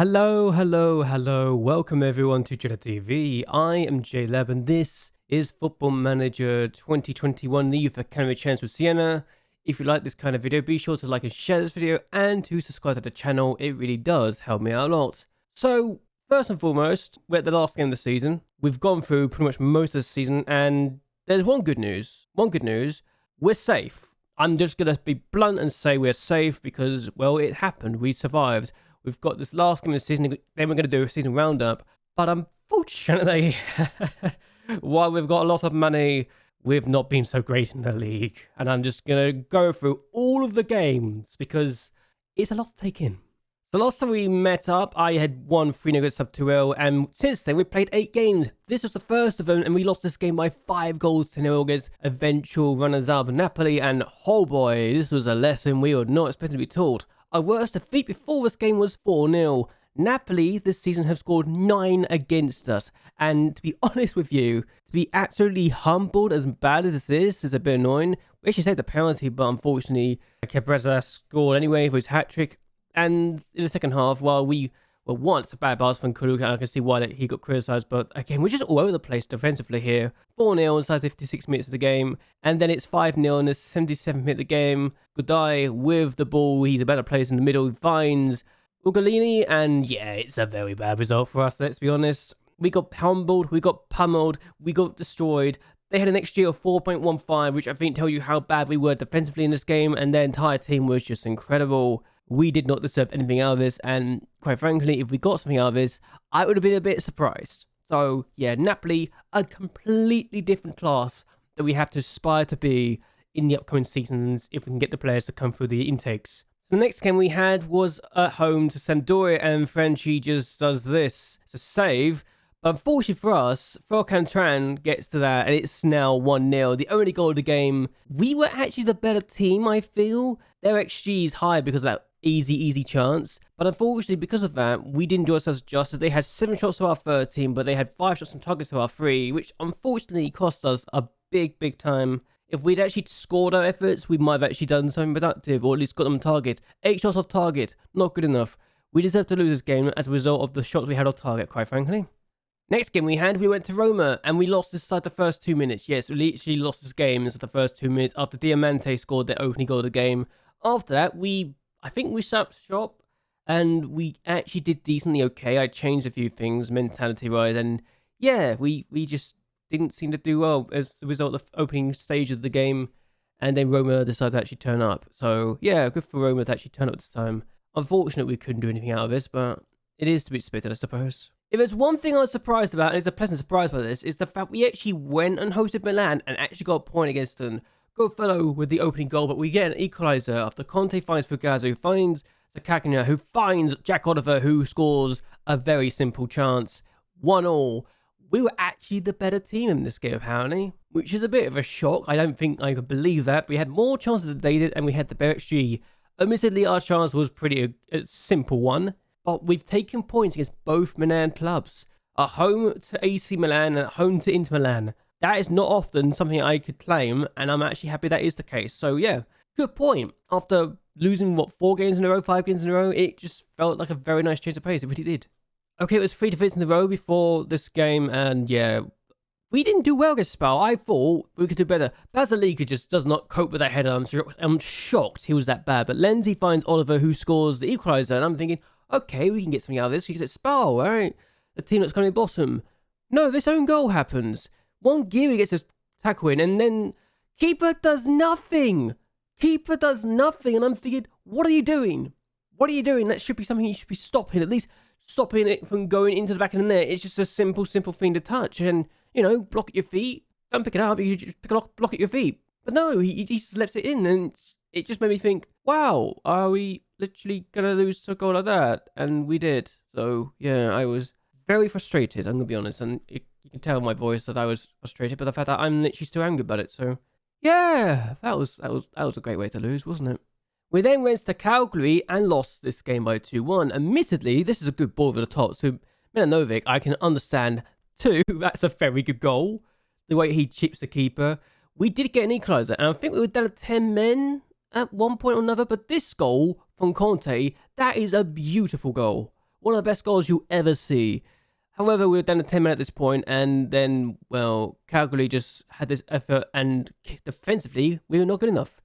Hello. Welcome everyone to JLABTV. I am JLAB and this is Football Manager 2021, the Youth Academy Chance with Siena. If you like this kind of video, be sure to like and share this video and to subscribe to the channel. It really does help me out a lot. So, first and foremost, we're at the last game of the season. We've gone through pretty much most of the season and there's one good news. We're safe. I'm just going to be blunt and say we're safe because, well, it happened. We survived. We've got this last game of the season, then we're going to do a season roundup. But unfortunately, while we've got a lot of money, we've not been so great in the league. And I'm just going to go through all of the games because it's a lot to take in. So last time we met up, I had won 3-0 against sub 2L, and since then we've played 8 games. This was the first of them, and we lost this game by 5 goals to 0 against eventual runners-up Napoli, and oh boy, this was a lesson we were not expecting to be taught. Our worst defeat before this game was 4-0. Napoli this season have scored 9 against us, and to be honest with you, to be absolutely humbled as bad as this is a bit annoying. We actually saved the penalty, but unfortunately, Capresa scored anyway for his hat-trick. And in the second half, while we were once a bad pass from Kuluk, I can see why he got criticised, but again, we're just all over the place defensively here. 4-0 inside 56 minutes of the game, and then it's 5-0 in the 77th minute of the game. Godai with the ball, he's a better player in the middle, finds Ugolini, and yeah, it's a very bad result for us, let's be honest. We got humbled, we got pummeled, we got destroyed. They had an XG of 4.15, which I think tells you how bad we were defensively in this game, and their entire team was just incredible. We did not deserve anything out of this, and quite frankly, if we got something out of this, I would have been a bit surprised. So, yeah, Napoli, a completely different class that we have to aspire to be in the upcoming seasons if we can get the players to come through the intakes. The next game we had was at home to Sampdoria, and Franchi just does this. It's a save, but unfortunately for us, Cantran gets to that, and it's now 1-0. The only goal of the game. We were actually the better team, I feel. Their XG is high because of that easy chance, but unfortunately because of that we didn't do ourselves justice. They had 7 shots to our 13, but they had 5 shots on target to our 3, which unfortunately cost us a big time. If we'd actually scored our efforts, we might have actually done something productive, or at least got them on target. 8 shots off target, not good enough. We deserve to lose this game as a result of the shots we had on target, quite frankly. Next game we had, we went to Roma, and we lost this side the first 2 minutes. Yes, we literally lost this game inside the first 2 minutes after Diamante scored their opening goal of the game. After that, I think we set up shop, and we actually did decently okay. I changed a few things mentality-wise, and yeah, we just didn't seem to do well as a result of the opening stage of the game, and then Roma decided to actually turn up. So yeah, good for Roma to actually turn up this time. Unfortunately, we couldn't do anything out of this, but it is to be expected, I suppose. If there's one thing I was surprised about, and it's a pleasant surprise by this, is the fact we actually went and hosted Milan and actually got a point against them. Good fellow with the opening goal, but we get an equaliser after Conte finds Fugaza, who finds Sakakina, who finds Jack Oliver, who scores a very simple chance. 1-1. We were actually the better team in this game, apparently, which is a bit of a shock. I don't think I could believe that. We had more chances than they did, and we had the better XG. Admittedly, our chance was pretty a simple one, but we've taken points against both Milan clubs. At home to AC Milan and at home to Inter Milan. That is not often something I could claim, and I'm actually happy that is the case. So yeah, good point. After losing, 4 games in a row, 5 games in a row, it just felt like a very nice change of pace. It really did. Okay, it was 3 defeats in a row before this game, and yeah, we didn't do well against Spal. I thought we could do better. Basilica just does not cope with that header. I'm shocked he was that bad. But Lenzi finds Oliver, who scores the equaliser, and I'm thinking, okay, we can get something out of this because it's Spal, right? The team that's coming bottom. No, this own goal happens. One Geary gets a tackle in, and then keeper does nothing. And I'm thinking, what are you doing? That should be something you should be stopping. At least stopping it from going into the back of the net. It's just a simple thing to touch. And, you know, block at your feet. Don't pick it up. You just block at your feet. But no, he just lets it in. And it just made me think, wow, are we literally going to lose to a goal like that? And we did. So, yeah, I was very frustrated, I'm going to be honest. And you can tell in my voice that I was frustrated, but the fact that I'm literally still angry about it. So, yeah, that was a great way to lose, wasn't it? We then went to Calgary and lost this game by 2-1. Admittedly, this is a good ball over the top. So, Milanovic, I can understand too. That's a very good goal. The way he chips the keeper. We did get an equaliser, and I think we were down to 10 men at one point or another. But this goal from Conte, that is a beautiful goal. One of the best goals you'll ever see. However, we were down to 10 men at this point, and then, well, Calgary just had this effort, and defensively, we were not good enough.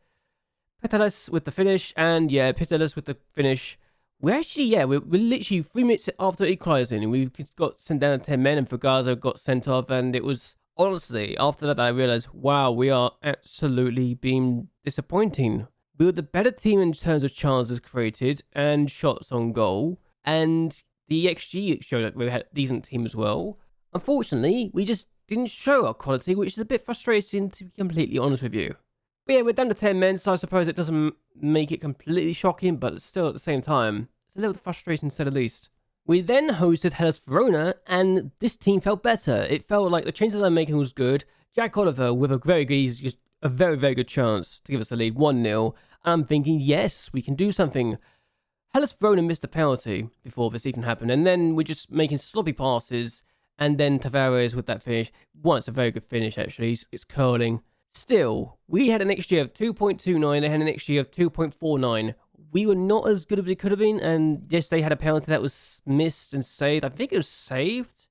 Pitalis with the finish, and yeah, Pitalis with the finish. We're literally 3 minutes after equalising, and we got sent down to 10 men, and Fugaza got sent off, and it was, honestly, after that I realised, wow, we are absolutely being disappointing. We were the better team in terms of chances created and shots on goal, and the XG showed that we had a decent team as well. Unfortunately, we just didn't show our quality, which is a bit frustrating, to be completely honest with you. But yeah, we're down to 10 men, so I suppose it doesn't make it completely shocking, but still at the same time, it's a little frustrating to say the least. We then hosted Hellas Verona, and this team felt better. It felt like the changes they're making was good. Jack Oliver with a very, very good chance to give us the lead, 1-0. I'm thinking, yes, we can do something. Hellas Verona missed a penalty before this even happened, and then we're just making sloppy passes, and then Tavares with that finish. One, it's a very good finish, actually. It's curling. Still, we had an XG of 2.29, they had an XG of 2.49. We were not as good as we could have been, and yes, they had a penalty that was missed and saved. I think it was saved.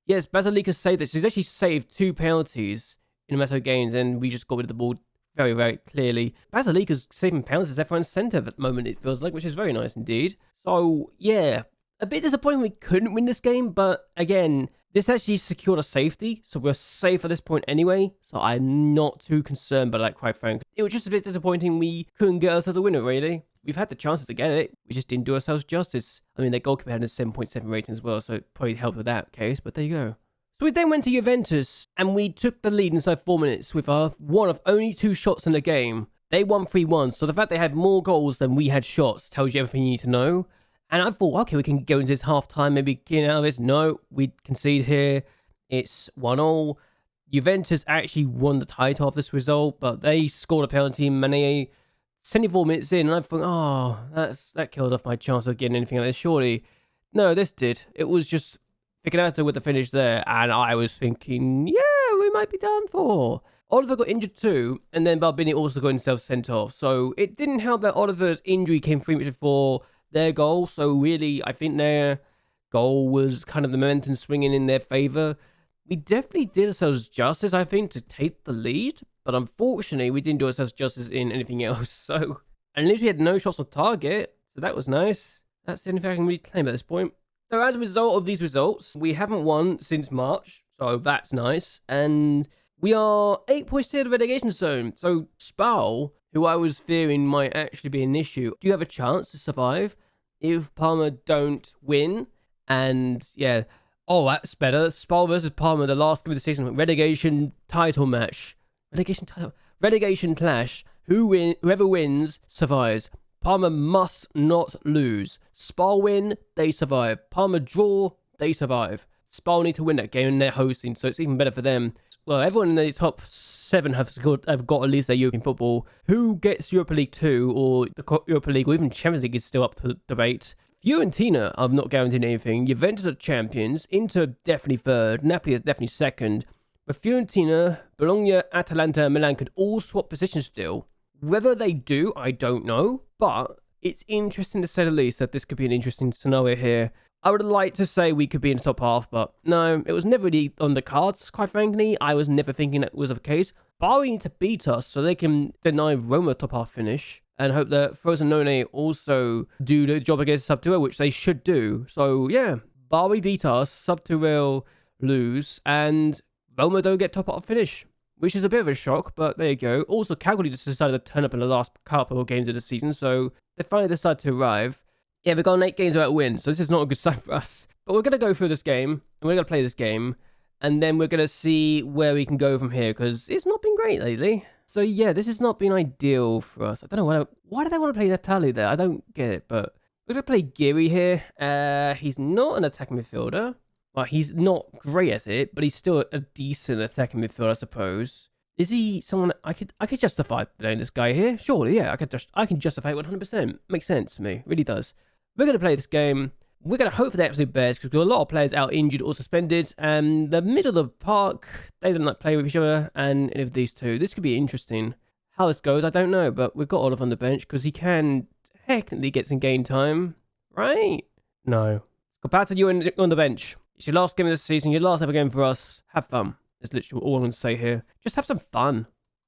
Yes, Basilica saved this. He's actually saved 2 penalties in a matter of games, and we just got rid of the ball very, very clearly. Basilica's saving penalties left, right, and centre at the moment, it feels like, which is very nice indeed. So, yeah, a bit disappointing we couldn't win this game, but again, this actually secured a safety, so we're safe at this point anyway, so I'm not too concerned by that, quite frankly. It was just a bit disappointing we couldn't get ourselves a winner, really. We've had the chances to get it, we just didn't do ourselves justice. I mean, their goalkeeper had a 7.7 rating as well, so it probably helped with that case, but there you go. So we then went to Juventus, and we took the lead inside 4 minutes with our one of only 2 shots in the game. They won 3-1, so the fact they had more goals than we had shots tells you everything you need to know. And I thought, okay, we can go into this half-time, maybe get out of this. No, we concede here. It's 1-1. Juventus actually won the title of this result, but they scored a penalty, Mané, 74 minutes in, and I thought, oh, that kills off my chance of getting anything out of this, surely. No, this did. It was just Figanato with the finish there, and I was thinking, yeah, we might be done for. Oliver got injured too, and then Barbini also got himself sent off. So it didn't help that Oliver's injury came 3 minutes before their goal. So really, I think their goal was kind of the momentum swinging in their favour. We definitely did ourselves justice, I think, to take the lead. But unfortunately, we didn't do ourselves justice in anything else. So at least we had no shots on target. So that was nice. That's the only thing I can really claim at this point. So as a result of these results, we haven't won since March. So that's nice. And we are 8 points clear of the relegation zone. So Spal, who I was fearing might actually be an issue, do you have a chance to survive if Parma don't win? And yeah, oh, that's better. Spal versus Parma, the last game of the season, relegation title match. Relegation clash. Whoever wins survives. Parma must not lose. Spal win, they survive. Parma draw, they survive. Spal need to win that game and they're hosting, so it's even better for them. Well, everyone in the top 7 have got at least their European football. Who gets Europa League 2 or the Europa League or even Champions League is still up to debate. Fiorentina, I'm not guaranteeing anything. Juventus are champions. Inter definitely third. Napoli is definitely second. But Fiorentina, Bologna, Atalanta, and Milan could all swap positions still. Whether they do, I don't know. But it's interesting to say the least that this could be an interesting scenario here. I would like to say we could be in the top half, but no, it was never really on the cards, quite frankly. I was never thinking that was the case. Bari need to beat us so they can deny Roma top half finish and hope that Frosinone also do the job against Subterrail, which they should do. So yeah, Bari beat us, Subterrail lose, and Roma don't get top half finish, which is a bit of a shock, but there you go. Also, Calgary just decided to turn up in the last couple of games of the season, so they finally decided to arrive. Yeah, we've gone 8 games without a win, so this is not a good sign for us. But we're going to go through this game, and we're going to play this game, and then we're going to see where we can go from here, because it's not been great lately. So yeah, this has not been ideal for us. I don't know why do they want to play Natali there? I don't get it, but we're going to play Geary here. He's not an attacking midfielder. Well, he's not great at it, but he's still a decent attacking midfielder, I suppose. Is he someone I could justify playing this guy here? Surely, yeah, I can justify it 100%. Makes sense to me, really does. We're going to play this game. We're going to hope for the absolute best because we've got a lot of players out injured or suspended. And the middle of the park, they don't like play with each other. And any of these two, this could be interesting. How this goes, I don't know. But we've got Oliver on the bench because he can technically get some game time, right? No. Compared to you on the bench. It's your last game of the season, your last ever game for us. Have fun. That's literally all I'm going to say here. Just have some fun.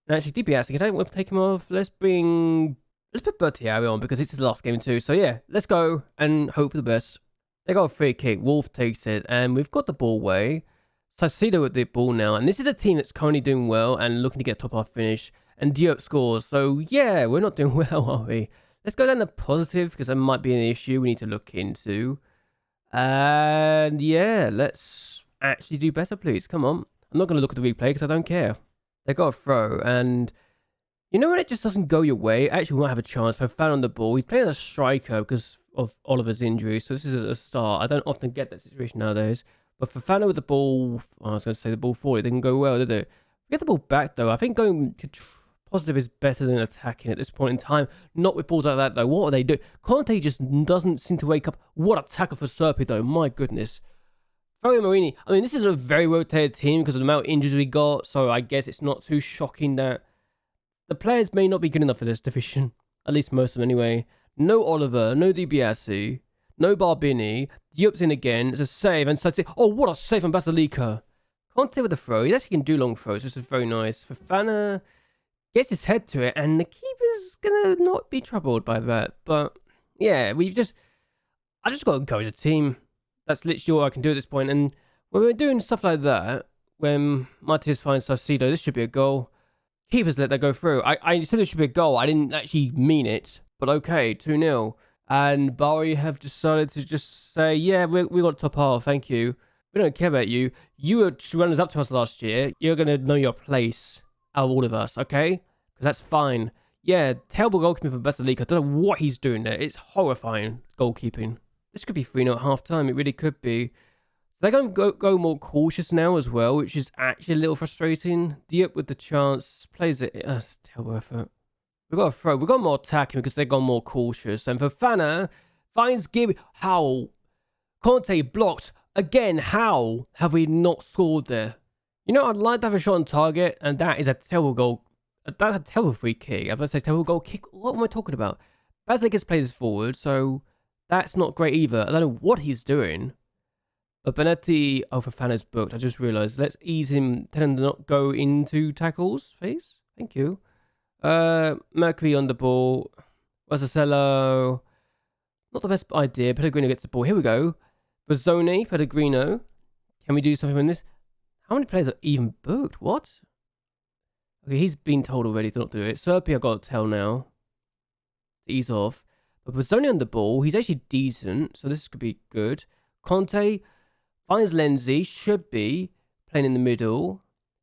And actually, DPS, I don't want to take him off. Let's put Bertieri on because it's the last game too. So yeah, let's go and hope for the best. They got a free kick. Wolf takes it. And we've got the ball away. Saicedo with the ball now. And this is a team that's currently doing well and looking to get a top half finish. And Diop scores. So yeah, we're not doing well, are we? Let's go down to positive because that might be an issue we need to look into. And yeah, let's actually do better, please. Come on. I'm not going to look at the replay because I don't care. They got a throw. And you know when it just doesn't go your way? Actually, we might have a chance. Fofana on the ball. He's playing as a striker because of Oliver's injury. So this is a start. I don't often get that situation nowadays. But Fofana with the ball, I was going to say the ball forward. It didn't go well, did it? We get the ball back, though. I think going to positive is better than attacking at this point in time. Not with balls like that, though. What are they doing? Conte just doesn't seem to wake up. What a tackle for Serpi, though. My goodness. Fabio Marini. I mean, this is a very rotated team because of the amount of injuries we got. So I guess it's not too shocking that the players may not be good enough for this division. At least most of them, anyway. No Oliver. No DiBiase. No Barbini. Diop's in again. It's a save. And so oh, what a save from Basilica. Conte with the throw. He actually can do long throws, which is very nice. Fofana gets his head to it, and the keeper's gonna not be troubled by that. But yeah, I just got to encourage the team. That's literally all I can do at this point. And when we're doing stuff like that, when Matias finds Saicedo, this should be a goal. Keepers let that go through. I said it should be a goal. I didn't actually mean it, but okay, 2-0. And Bari have decided to just say, yeah, we got top half, thank you. We don't care about you. You were runners up to us last year. You're going to know your place out of all of us, okay? Because that's fine. Yeah, terrible goalkeeping for Basilica. I don't know what he's doing there. It's horrifying goalkeeping. This could be 3-0 at half-time. It really could be. They're going to go more cautious now as well, which is actually a little frustrating. Diop with the chance. Plays it. That's terrible effort. We've got a throw. We've got more attacking because they've gone more cautious. And Fofana finds Gibby. How? Conte blocked. Again, how have we not scored there? You know, I'd like to have a shot on target, and that is a terrible goal. That's a terrible free kick. If I say terrible goal kick, what am I talking about? Basilica's plays this forward, so that's not great either. I don't know what he's doing. But Benetti, Fofana's booked. I just realised. Let's ease him, tell him to not go into tackles, please. Thank you. Mercury on the ball. Rossello. Not the best idea. Pellegrino gets the ball. Here we go. Bozzoni, Pellegrino. Can we do something on this? How many players are even booked? What? Okay, he's been told already to not do it. Serpi, I've got to tell now. Ease off. But Bozzoni on the ball. He's actually decent, so this could be good. Conte finds Lenzi. Should be playing in the middle.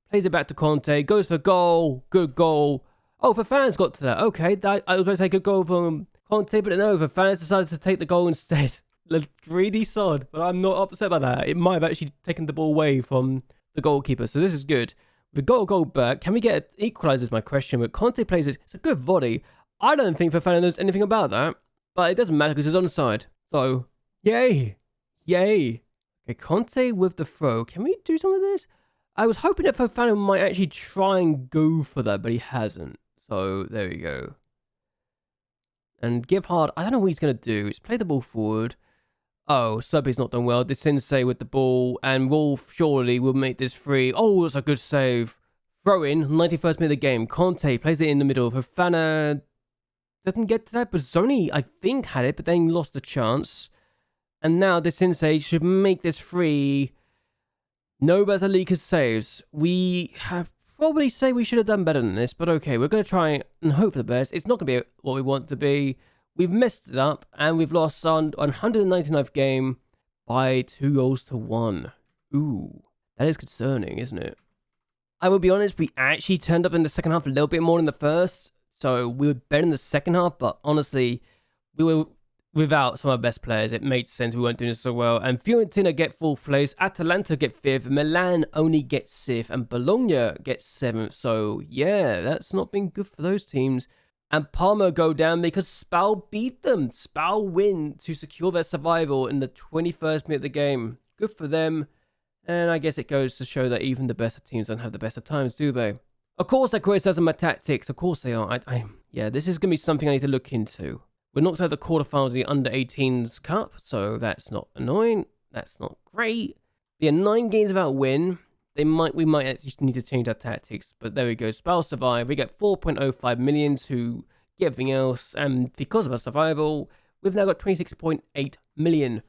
Plays it back to Conte. Goes for goal. Good goal. Oh, Fofana's got to that. Okay, I was going to say good goal from Conte, but no, Fofana's decided to take the goal instead. The greedy sod, but I'm not upset by that. It might have actually taken the ball away from the goalkeeper, so this is good. We've got a goal back. Can we get it equalised is my question, but Conte plays it. It's a good volley. I don't think Fofana knows anything about that, but it doesn't matter because it's onside. So, yay. Yay. Okay, Conte with the throw. Can we do some of this? I was hoping that Fofana might actually try and go for that, but he hasn't. So, there we go. And Gebhardt, I don't know what he's going to do. He's play the ball forward. Oh, Serbi's not done well. The Sensei with the ball. And Wolf surely will make this free. Oh, that's a good save. Throw in, 91st minute of the game. Conte plays it in the middle. Fofana doesn't get to that. Bozzoni, I think, had it, but then lost the chance. And now the Sensei should make this free. No Basilica saves. We have probably say we should have done better than this, but okay, we're going to try and hope for the best. It's not going to be what we want it to be. We've messed it up, and we've lost on 199th game by 2-1. Ooh, that is concerning, isn't it? I will be honest, we actually turned up in the second half a little bit more than the first, so we were better in the second half, but honestly, we were without some of our best players. It made sense we weren't doing so well, and Fiorentina get 4th place, Atalanta get 5th, Milan only gets 6th, and Bologna gets 7th, so yeah, that's not been good for those teams. And Parma go down because Spal beat them. Spal win to secure their survival in the 21st minute of the game. Good for them. And I guess it goes to show that even the best of teams don't have the best of times, do they? Of course, they're criticizing my tactics. Of course they are. Yeah, this is going to be something I need to look into. We're knocked out of the quarterfinals of the Under-18s Cup, so that's not annoying. That's not great. Yeah, 9 games without a win. We might actually need to change our tactics, but there we go. Spell survive. We get 4.05 million to get everything else, and because of our survival, we've now got 26.8 million.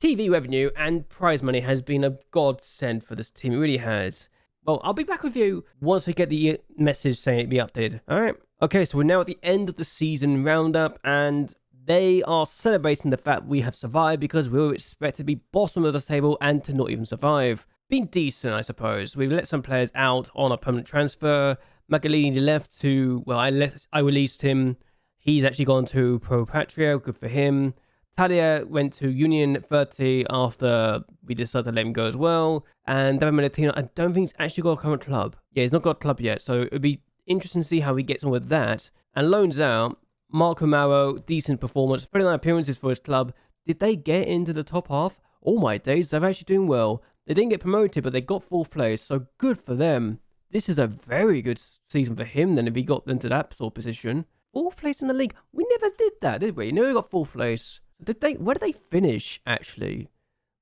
TV revenue and prize money has been a godsend for this team. It really has. Well, I'll be back with you once we get the message saying it be updated. All right. Okay, so we're now at the end of the season roundup, and they are celebrating the fact we have survived because we were expected to be bottom of the table and to not even survive. Been decent, I suppose. We've let some players out on a permanent transfer. MacLeod left to, well, I released him. He's actually gone to Pro Patria. Good for him. Talia went to Union 30 after we decided to let him go as well. And David Militino, I don't think he's actually got a current club. Yeah, he's not got a club yet. So it'll be interesting to see how he gets on with that. And loans out, Marco Mauro, decent performance. 39 appearances for his club. Did they get into the top half? Oh my days, they're actually doing well. They didn't get promoted, but they got 4th place. So good for them. This is a very good season for him then if he got into that sort of position. 4th place in the league. We never did that, did we? We never got 4th place. Where did they finish, actually?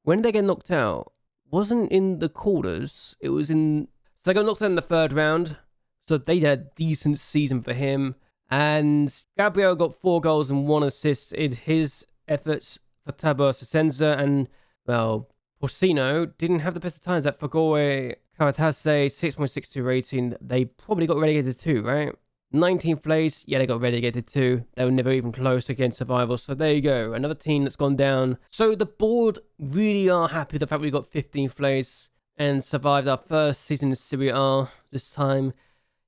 When did they get knocked out? Wasn't in the quarters. It was in... So they got knocked out in the 3rd round. So they had a decent season for him. And Gabriel got 4 goals and 1 assist in his efforts for Tabor Sasenza. And, well, Porcino didn't have the best of times. That Fagore Karatase, 6.62 rating. They probably got relegated too, right? 19th place, yeah, they got relegated too. They were never even close against survival. So there you go, another team that's gone down. So the board really are happy with the fact we got 15th place and survived our first season in Serie A this time.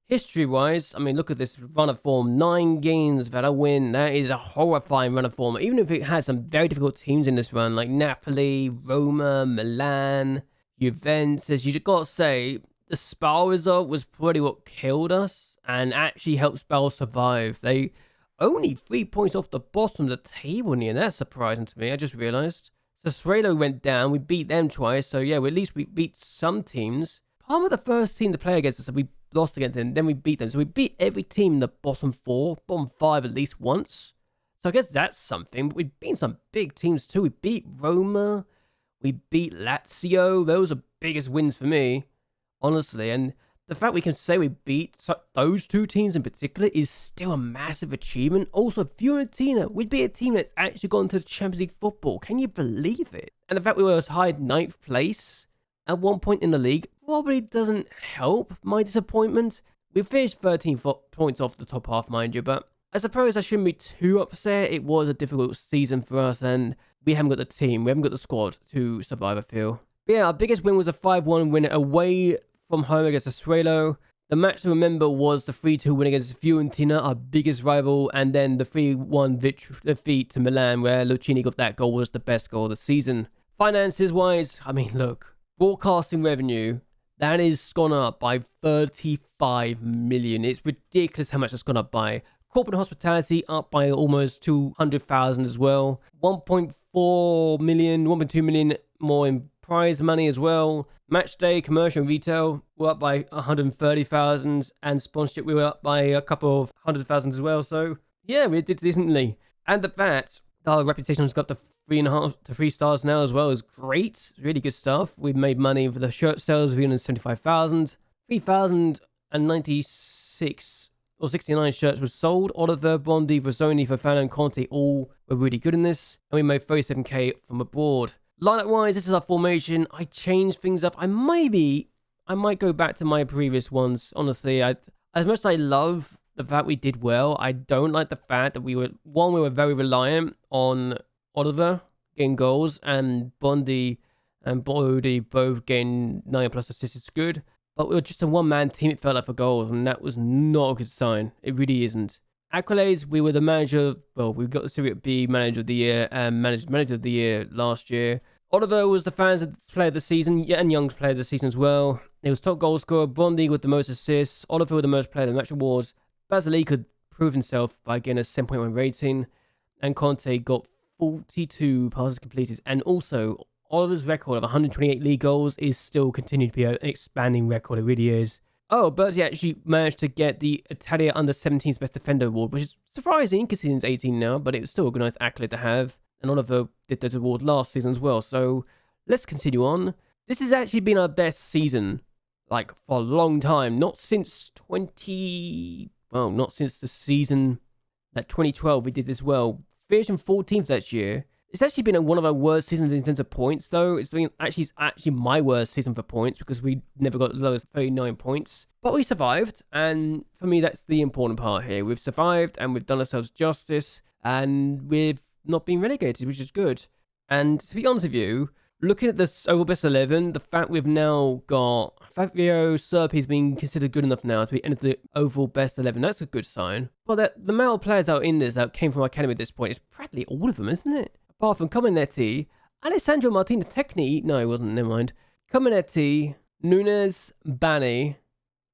History-wise, I mean, look at this run of form. 9 games without a win. That is a horrifying run of form. Even if it had some very difficult teams in this run, like Napoli, Roma, Milan, Juventus, you just got to say, the Spal result was probably what killed us and actually helped Spal survive. They only 3 points off the bottom of the table in the end. That's surprising to me. I just realized. Sassuolo went down. We beat them twice. So, yeah, at least we beat some teams. Parma, the first team to play against us, so we lost against them. Then we beat them. So we beat every team in the bottom 4, bottom 5 at least once. So I guess that's something. But we've beaten some big teams too. We beat Roma. We beat Lazio. Those are biggest wins for me, honestly. And the fact we can say we beat those 2 teams in particular is still a massive achievement. Also, Fiorentina, we'd be a team that's actually gone to the Champions League football. Can you believe it? And the fact we were tied 9th place at one point in the league probably doesn't help my disappointment. We finished 13 points off the top half, mind you, but I suppose I shouldn't be too upset. It was a difficult season for us, and we haven't got the team, we haven't got the squad to survive, I feel. But yeah, our biggest win was a 5-1 win away from home against Sassuolo. The match to remember was the 3-2 win against Fiorentina, our biggest rival, and then the 3-1 defeat to Milan, where Lucchini got that goal, was the best goal of the season. Finances-wise, I mean, look, broadcasting revenue, that is gone up by 35 million. It's ridiculous how much it's gone up by. Corporate hospitality up by almost 200,000 as well. 1.4 million, 1.2 million more in prize money as well. Match day, commercial and retail were up by 130,000, and sponsorship we were up by a couple of 100,000 as well. So yeah, we did decently. And the fact our reputation has got the 3.5 to 3 stars now as well is great. Really good stuff. We've made money for the shirt sales, 375,000. 3,096 or 69 shirts were sold. Oliver, Bondi, Brazzoni, Fofana and Conte all were really good in this. And we made 37k from abroad. Lineup-wise, this is our formation. I changed things up. I might go back to my previous ones. Honestly, as much as I love the fact we did well, I don't like the fact that we were very reliant on Oliver getting goals, and Bondi and Bodie both getting 9+ assists. It's good. But we were just a one-man team, it felt like, for goals, and that was not a good sign. It really isn't. Accolades, we were the manager, well, we got the Serie B Manager of the Year and Manager of the Year last year. Oliver was the fans' player of the season, and Young's player of the season as well. He was top goal scorer, Bondi with the most assists, Oliver with the most player of the match awards. Basili could prove himself by getting a 7.1 rating, and Conte got 42 passes completed. And also, Oliver's record of 128 league goals is still continuing to be an expanding record. It really is. Oh, Bertie actually managed to get the Italia Under-17's Best Defender award, which is surprising because he's 18 now, but it was still a nice accolade to have. And Oliver did that award last season as well. So let's continue on. This has actually been our best season, like, for a long time. Not since not since the season that 2012 we did this well. Finishing 14th that year. It's actually been one of our worst seasons in terms of points, though. It's actually my worst season for points because we never got as low as 39 points. But we survived, and for me, that's the important part here. We've survived, and we've done ourselves justice, and we've not been relegated, which is good. And to be honest with you, looking at this overall best 11, the fact we've now got Fabio Serpi's been considered good enough now to be entered the overall best 11. That's a good sign. But the male players out in this that came from our academy at this point is practically all of them, isn't it? Apart from Cominetti, Alessandro Martinez Tecni, no, he wasn't, never mind. Cominetti, Nunes, Bani,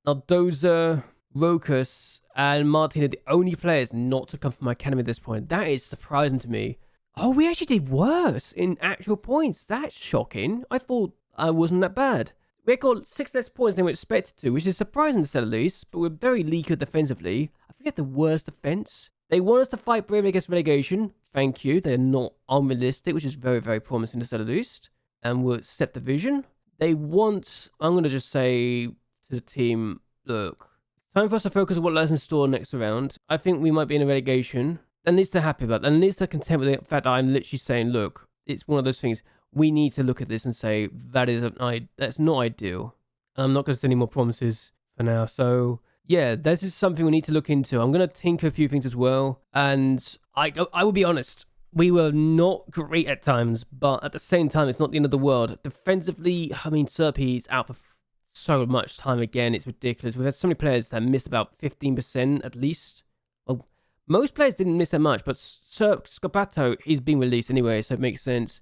Nardoza, Rokas, and Martin are the only players not to come from my academy at this point. That is surprising to me. Oh, we actually did worse in actual points. That's shocking. I thought I wasn't that bad. We got 6 less points than we expected to, which is surprising to say the least, but we're very leaky defensively. I forget the worst defense. They want us to fight bravely against relegation. Thank you. They're not unrealistic, which is very, very promising to say the least. And we'll step division. They want, I'm going to just say to the team, look, time for us to focus on what lies in store next round. I think we might be in a relegation. At least they're happy about that. At least they're content with the fact that I'm literally saying, look, it's one of those things. We need to look at this and say, that's not ideal. And I'm not going to say any more promises for now. So, yeah, this is something we need to look into. I'm going to tinker a few things as well. And I will be honest. We were not great at times, but at the same time, it's not the end of the world. Defensively, I mean, Serpi's out for so much time again. It's ridiculous. We've had so many players that missed about 15% at least. Well, most players didn't miss that much, but Scopato is being released anyway, so it makes sense.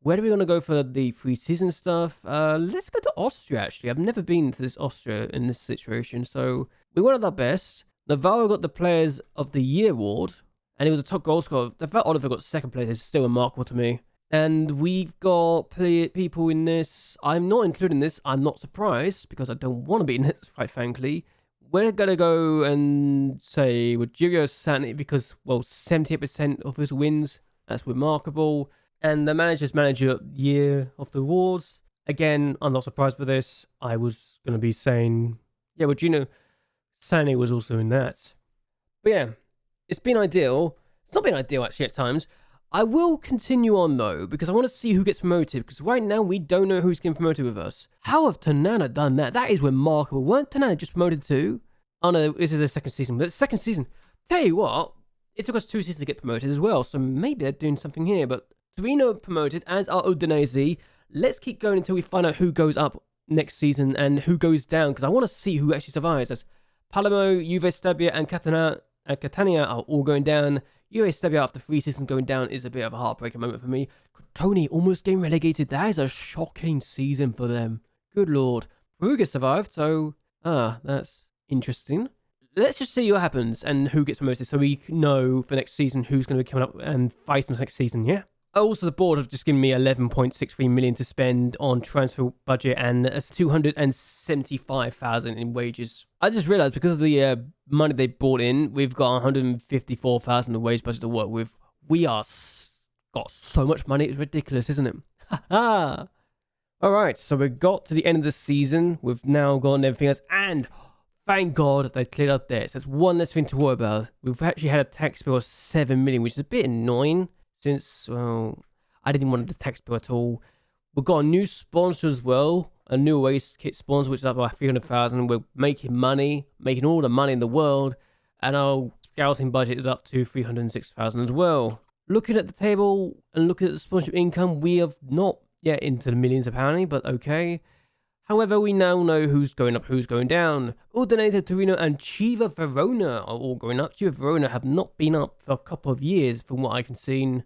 Where do we want to go for the pre-season stuff? Let's go to Austria, actually. I've never been to this Austria in this situation, so we wanted our best. Navarro got the Players of the Year award, and he was the top goal scorer. The fact Oliver got second place is still remarkable to me. And we've got people in this. I'm not including this. I'm not surprised, because I don't want to be in this, quite frankly. We're going to go and say with Giulio Santi, because, well, 78% of his wins. That's remarkable. And the manager year of the awards. Again, I'm not surprised by this. I was going to be saying, yeah, well, Gino Sani was also in that. But yeah, it's been ideal. It's not been ideal, actually, at times. I will continue on, though, because I want to see who gets promoted, because right now we don't know who's getting promoted with us. How have Tanana done that? That is remarkable. Weren't Tanana just promoted too? Oh, no, this is the second season. But second season, tell you what, it took us 2 seasons to get promoted as well, so maybe they're doing something here, but Torino promoted, as are Udinese. Let's keep going until we find out who goes up next season and who goes down, because I want to see who actually survives. As Palermo, Juve Stabia, and Catania are all going down. Juve Stabia after 3 seasons going down is a bit of a heartbreaking moment for me. Tony almost getting relegated. That is a shocking season for them. Good lord. Brugge survived, so that's interesting. Let's just see what happens and who gets promoted, so we know for next season who's going to be coming up and fighting next season. Yeah. Also, the board have just given me 11.63 million to spend on transfer budget and 275,000 in wages. I just realized because of the money they brought in, we've got 154,000 in wage budget to work with. We are got so much money, it's ridiculous, isn't it? Ha ha! Alright, so we got to the end of the season. We've now gotten everything else, and thank God they cleared out debts. That's one less thing to worry about. We've actually had a tax bill of 7 million, which is a bit annoying. Since, well, I didn't want the tax bill at all. We've got a new sponsor as well. A new away kit sponsor, which is up by 300,000. We're making money. Making all the money in the world. And our scouting budget is up to 306,000 as well. Looking at the table and looking at the sponsorship income, we have not yet into the millions apparently, but okay. However, we now know who's going up, who's going down. Udinese, Torino, and Chiva Verona are all going up. Chiva Verona have not been up for a couple of years, from what I can see.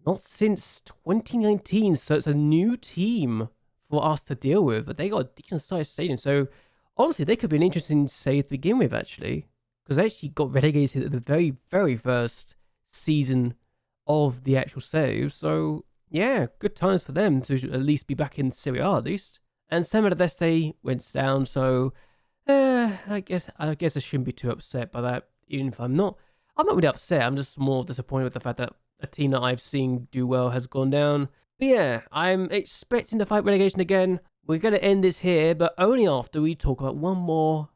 Not since 2019, so it's a new team for us to deal with. But they got a decent-sized stadium, so honestly, they could be an interesting save to begin with, actually. Because they actually got relegated at the very, very first season of the actual save. So, yeah, good times for them to at least be back in Serie A, at least. And Semina d'Este went down, so I guess I shouldn't be too upset by that. Even if I'm not really upset. I'm just more disappointed with the fact that a team that I've seen do well has gone down. But yeah, I'm expecting to fight relegation again. We're going to end this here, but only after we talk about one more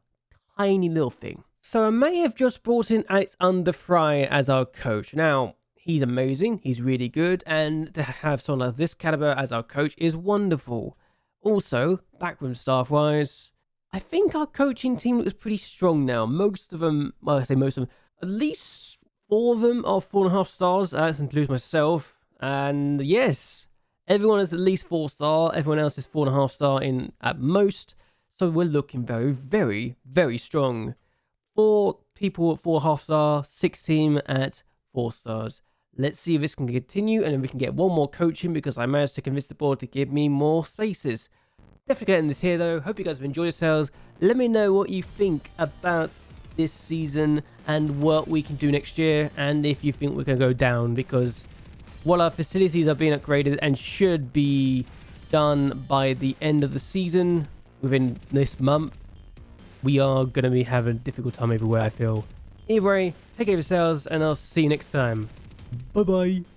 tiny little thing. So I may have just brought in Alex Underfry as our coach. Now, he's amazing, he's really good, and to have someone of this caliber as our coach is wonderful. Also, backroom staff-wise, I think our coaching team looks pretty strong now. Most of them, well, I say most of them, at least 4 of them are 4.5 stars. That includes myself. And yes, everyone is at least 4-star. Everyone else is 4.5 star in at most. So we're looking very, very, very strong. 4 people at 4.5 star, 6 team at 4 stars. Let's see if this can continue, and then we can get one more coaching because I managed to convince the board to give me more spaces. Definitely getting this here though. Hope you guys have enjoyed yourselves. Let me know what you think about this season and what we can do next year, and if you think we're going to go down, because while our facilities are being upgraded and should be done by the end of the season within this month, we are going to be having a difficult time everywhere, I feel. Either way, take care of yourselves, and I'll see you next time. Bye bye.